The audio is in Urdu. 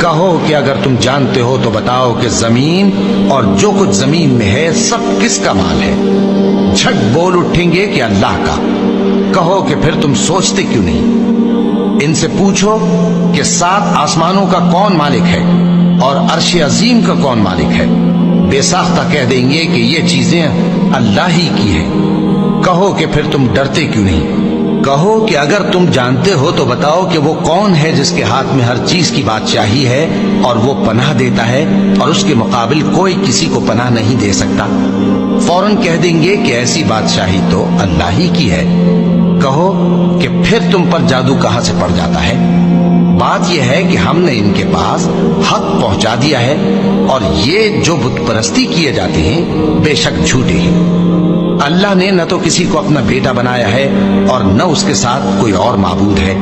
کہو کہ اگر تم جانتے ہو تو بتاؤ کہ زمین اور جو کچھ زمین میں ہے سب کس کا مال ہے؟ جھٹ بول اٹھیں گے کہ اللہ کا۔ کہو کہ پھر تم سوچتے کیوں نہیں؟ ان سے پوچھو کہ 7 آسمانوں کا کون مالک ہے اور عرش عظیم کا کون مالک ہے؟ بے ساختہ کہہ دیں گے کہ یہ چیزیں اللہ ہی کی ہیں۔ کہو کہ پھر تم ڈرتے کیوں نہیں؟ کہو کہ اگر تم جانتے ہو تو بتاؤ کہ وہ کون ہے جس کے ہاتھ میں ہر چیز کی بادشاہی ہے اور وہ پناہ دیتا ہے اور اس کے مقابل کوئی کسی کو پناہ نہیں دے سکتا؟ فوراً کہہ دیں گے کہ ایسی بادشاہی تو اللہ ہی کی ہے۔ کہو کہ پھر تم پر جادو کہاں سے پڑ جاتا ہے؟ بات یہ ہے کہ ہم نے ان کے پاس حق پہنچا دیا ہے اور یہ جو بت پرستی کیے جاتے ہیں بے شک جھوٹے ہیں۔ اللہ نے نہ تو کسی کو اپنا بیٹا بنایا ہے اور نہ اس کے ساتھ کوئی اور معبود ہے۔